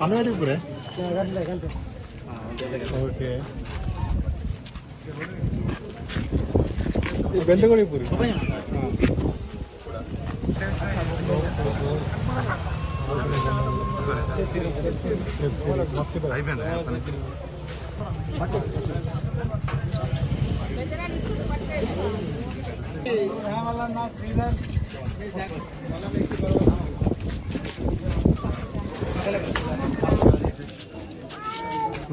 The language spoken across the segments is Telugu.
అన్నది ఇప్పుడే ఓకే బెల్ట్ కూడా ఇప్పుడు శ్రీధర్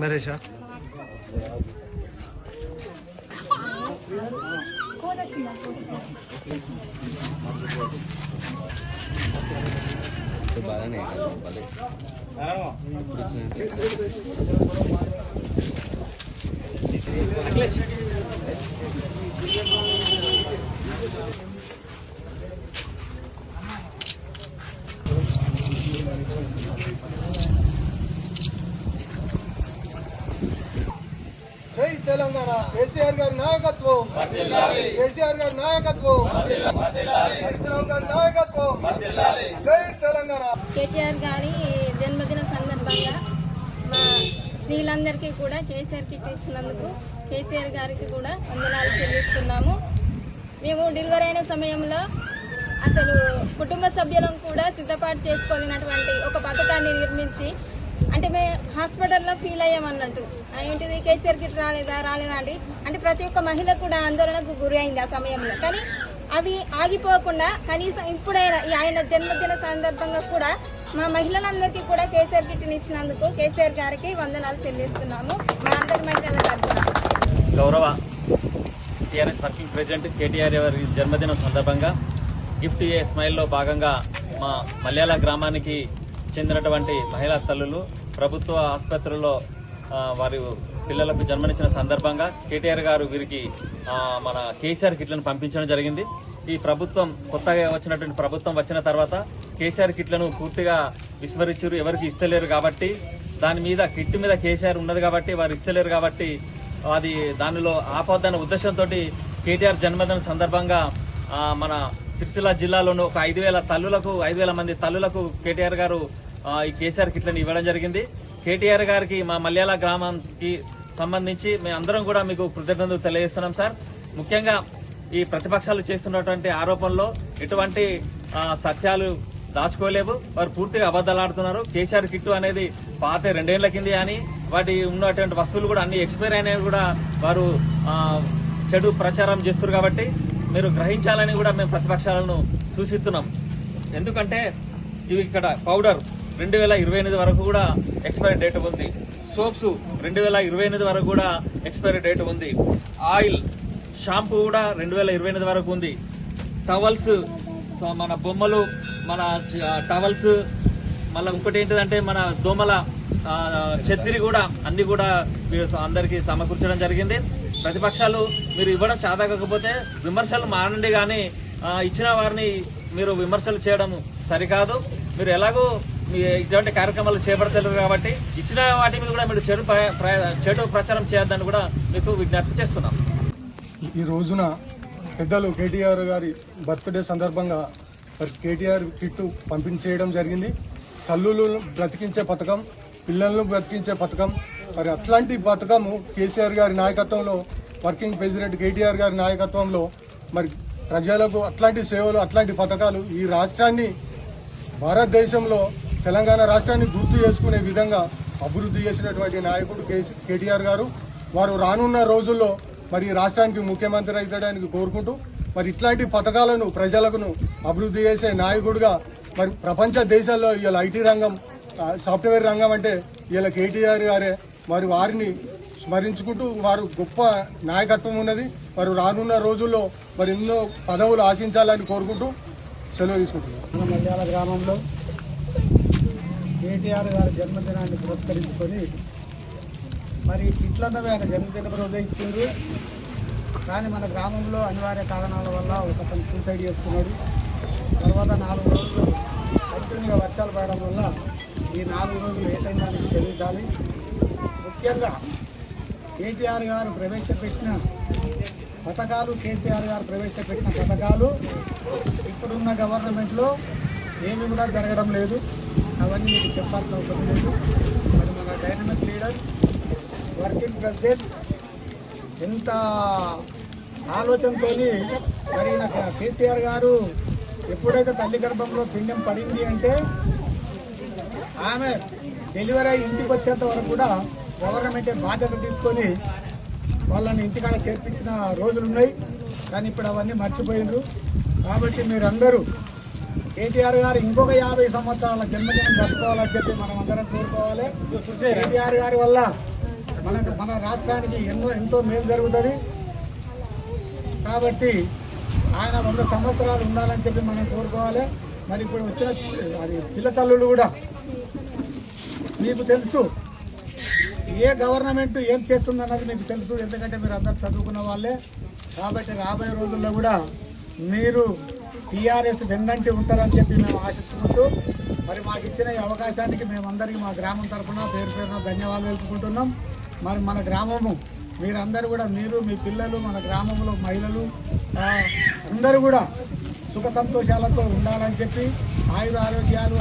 నరేషా బాగానే జై తెలంగాణ కేసీఆర్ గారి నాయకత్వం, కేసీఆర్ గారి నాయకత్వం, హరీశ్రావు గారి నాయకత్వం. జై తెలంగాణ. కేటీఆర్ గారి జన్మదిన సందర్భంగా మా స్త్రీలందరికీ కూడా కేసీఆర్ కిట్ ఇచ్చినందుకు కేసీఆర్ గారికి కూడా వందనాలు చెల్లిస్తున్నాము. మేము డెలివరీ అయిన సమయంలో అసలు కుటుంబ సభ్యులను కూడా సిద్ధపాటు చేసుకోలేనటువంటి ఒక పథకాన్ని నిర్మించి అంటే మేము హాస్పిటల్లో ఫీల్ అయ్యామన్నట్టు. ఏంటిది కేసీఆర్ కిట్ రాలేదా అండి అంటే ప్రతి ఒక్క మహిళ కూడా ఆందోళనకు గురి అయింది ఆ సమయంలో. కానీ అవి ఆగిపోకుండా కనీసం ఇప్పుడైనా ఆయన జన్మదిన సందర్భంగా కూడా మా మహిళలందరికీ కూడా కేసీఆర్ కిట్ని ఇచ్చినందుకు కేసీఆర్ గారికి వందనాలు చెల్లిస్తున్నాము. మా అందరి మహిళల తరఫున గౌరవ టీఆర్ఎస్ వర్కింగ్ ప్రెసిడెంట్ కేటీఆర్ గారి జన్మదినం సందర్భంగా గిఫ్ట్ ఏ స్మైల్లో భాగంగా మా మల్యాల గ్రామానికి చెందినటువంటి మహిళా తల్లులు ప్రభుత్వ ఆసుపత్రుల్లో వారి పిల్లలకు జన్మనిచ్చిన సందర్భంగా కేటీఆర్ గారు వీరికి మన కేసీఆర్ కిట్లను పంపించడం జరిగింది. ఈ ప్రభుత్వం కొత్తగా వచ్చినటువంటి ప్రభుత్వం వచ్చిన తర్వాత కేసీఆర్ కిట్లను పూర్తిగా విస్మరించారు, ఎవరికి ఇస్తలేరు కాబట్టి దాని మీద కిట్ మీద కేసీఆర్ ఉన్నది కాబట్టి వారు ఇస్తలేరు కాబట్టి అది దానిలో ఆపొద్దన్న ఉద్దేశంతో కేటీఆర్ జన్మదిన సందర్భంగా మన సిరిసిల్ల జిల్లాలోని ఒక 5,000 మంది తల్లులకు కేటీఆర్ గారు ఈ కేసీఆర్ కిట్లను ఇవ్వడం జరిగింది. కేటీఆర్ గారికి మా మల్యాల గ్రామానికి సంబంధించి మేము అందరం కూడా మీకు కృతజ్ఞతలు తెలియజేస్తున్నాం సార్. ముఖ్యంగా ఈ ప్రతిపక్షాలు చేస్తున్నటువంటి ఆరోపణలో ఎటువంటి సత్యాలు దాచుకోలేవు, వారు పూర్తిగా అబద్ధాలు ఆడుతున్నారు. కేసీఆర్ కిట్టు అనేది పాత 2 ఏళ్ల కింది అని వాటి ఉన్నటువంటి వస్తువులు కూడా అన్ని ఎక్స్పైర్ అయినవి కూడా వారు చెడు ప్రచారం చేస్తున్నారు. కాబట్టి మీరు గ్రహించాలని కూడా మేము ప్రతిపక్షాలను సూచిస్తున్నాం. ఎందుకంటే ఇవి ఇక్కడ పౌడర్ 2028 వరకు కూడా ఎక్స్పైరీ డేట్ ఉంది, సోప్స్ 2028 వరకు కూడా ఎక్స్పైరీ డేట్ ఉంది, ఆయిల్ షాంపూ కూడా 2028 వరకు ఉంది, టవల్స్ మన బొమ్మలు మన టవల్స్ మళ్ళీ ఇంకోటి ఏంటిదంటే మన దోమల చెత్తిరి కూడా అన్ని కూడా మీరు అందరికీ సమకూర్చడం జరిగింది. ప్రతిపక్షాలు మీరు ఇవ్వడం చాదకపోతే విమర్శలు మానండి, కానీ ఇచ్చిన వారిని మీరు విమర్శలు చేయడం సరికాదు. మీరు ఎలాగో ఇటువంటి కార్యక్రమాలు చేపడతారు కాబట్టి ఇచ్చిన వాటి మీద కూడా మీరు చెడు ప్రచారం చేయొద్దని కూడా మీకు విజ్ఞప్తి చేస్తున్నాం. ఈ రోజున పెద్దలు కేటీఆర్ గారి బర్త్డే సందర్భంగా కేటీఆర్ కిట్టు పంపించేయడం జరిగింది. తల్లులు బ్రతికించే పథకం, పిల్లలను బ్రతికించే పథకం, మరి అట్లాంటి పథకము కేసీఆర్ గారి నాయకత్వంలో వర్కింగ్ ప్రెసిడెంట్ కేటీఆర్ గారి నాయకత్వంలో మరి ప్రజలకు అట్లాంటి సేవలు అట్లాంటి పథకాలు ఈ రాష్ట్రాన్ని భారతదేశంలో తెలంగాణ రాష్ట్రాన్ని గుర్తు చేసుకునే విధంగా అభివృద్ధి చేసినటువంటి నాయకుడు కేటీఆర్ గారు. వారు రానున్న రోజుల్లో మరి రాష్ట్రానికి ముఖ్యమంత్రి అవుతాడానికి కోరుకుంటూ మరి ఇట్లాంటి పథకాలను ప్రజలకు అభివృద్ధి చేసే నాయకుడిగా మరి ప్రపంచ దేశాల్లో ఇవాళ ఐటీ రంగం సాఫ్ట్వేర్ రంగం అంటే ఇలా కేటీఆర్ గారే. మరి వారిని స్మరించుకుంటూ వారు గొప్ప నాయకత్వం ఉన్నది. వారు రానున్న రోజుల్లో మరి ఎన్నో పదవులు ఆశించాలని కోరుకుంటూ సెలవు తీసుకుంటున్నాం. మల్యాల గ్రామంలో కేటీఆర్ గారి జన్మదినాన్ని పురస్కరించుకొని మరి ఇట్లంతా ఆయన జన్మదిన రోజే ఇచ్చిండ్రు. కానీ మన గ్రామంలో అనివార్య కారణాల వల్ల ఒకతను సూసైడ్ చేసుకున్నాడు. తర్వాత 4 రోజులు కంటిన్యూగా వర్షాలు పడడం వల్ల ఈ 4 రోజులు ఏటైందానికి క్షమించాలి. ముఖ్యంగా కేటీఆర్ గారు ప్రవేశపెట్టిన పథకాలు కేసీఆర్ గారు ప్రవేశపెట్టిన పథకాలు ఇప్పుడున్న గవర్నమెంట్లో ఏమి కూడా జరగడం లేదు. అవన్నీ మీకు చెప్పాల్సిన అవసరం లేదు. మరి మన డైనమిక్ లీడర్ వర్కింగ్ ప్రెసిడెంట్ ఎంత ఆలోచనతో మరి కేసీఆర్ గారు ఎప్పుడైతే తల్లి గర్భంలో పిండం పడింది అంటే ఆమె డెలివరీ అయ్యి ఇంటికి వచ్చేంత వరకు కూడా గవర్నమెంటే బాధ్యత తీసుకొని వాళ్ళని ఇంటికాడ చేర్పించిన రోజులు ఉన్నాయి. కానీ ఇప్పుడు అవన్నీ మర్చిపోయినరు. కాబట్టి మీరందరూ కేటీఆర్ గారు ఇంకొక 50 సంవత్సరాల జన్మదినం జరుపుకోవాలని చెప్పి మనం అందరం కోరుకోవాలి. కేటీఆర్ గారి వల్ల మన రాష్ట్రానికి ఎంతో మేలు జరుగుతుంది. కాబట్టి ఆయన 100 సంవత్సరాలు ఉండాలని చెప్పి మనం కోరుకోవాలి. మరి ఇప్పుడు వచ్చిన పిల్ల తల్లులు కూడా మీకు తెలుసు ఏ గవర్నమెంట్ ఏం చేస్తుందన్నది మీకు తెలుసు. ఎందుకంటే మీరు అందరు చదువుకున్న వాళ్ళే. కాబట్టి రాబోయే రోజుల్లో కూడా మీరు టీఆర్ఎస్ వెన్నంటి ఉంటారని చెప్పి మేము ఆశించుకుంటూ మరి మాకు ఇచ్చిన ఈ అవకాశానికి మేమందరికీ మా గ్రామం తరఫున పేరు పేరున ధన్యవాదాలు తెలుపుకుంటున్నాం. మరి మన గ్రామము మీరందరూ కూడా మీరు మీ పిల్లలు మన గ్రామంలో మహిళలు అందరూ కూడా సుఖ సంతోషాలతో ఉండాలని చెప్పి ఆయుర ఆరోగ్యాలు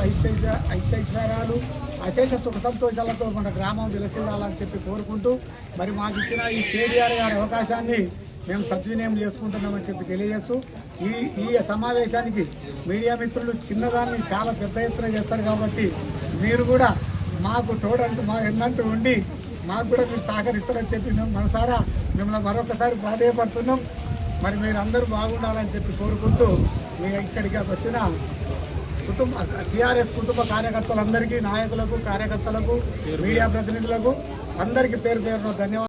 ఐశ్వర్యాలు అశేష సుఖ సంతోషాలతో మన గ్రామం విలసిల్లాలని చెప్పి కోరుకుంటూ మరి మాకు ఇచ్చిన ఈ కేటీఆర్ గారి అవకాశాన్ని మేము సద్వినియోగం చేసుకుంటున్నామని చెప్పి తెలియజేస్తూ ఈ సమావేశానికి మీడియా మిత్రులు చిన్నదాన్ని చాలా పెద్ద ఎత్తున చేస్తారు. కాబట్టి మీరు కూడా మాకు తోడంటూ మా ఎన్నంటూ ఉండి మాకు కూడా మీరు సహకరిస్తారని చెప్పి మేము మనసారా మిమ్మల్ని మరొకసారి ప్రాధేయపడుతున్నాం. మరి మీరు అందరూ బాగుండాలని చెప్పి కోరుకుంటూ మీ ఇక్కడికి వచ్చిన టీఆర్ఎస్ కుటుంబ కార్యకర్తలందరికీ, నాయకులకు, కార్యకర్తలకు, మీడియా ప్రతినిధులకు అందరికీ పేరు పేరున ధన్యవాదాలు.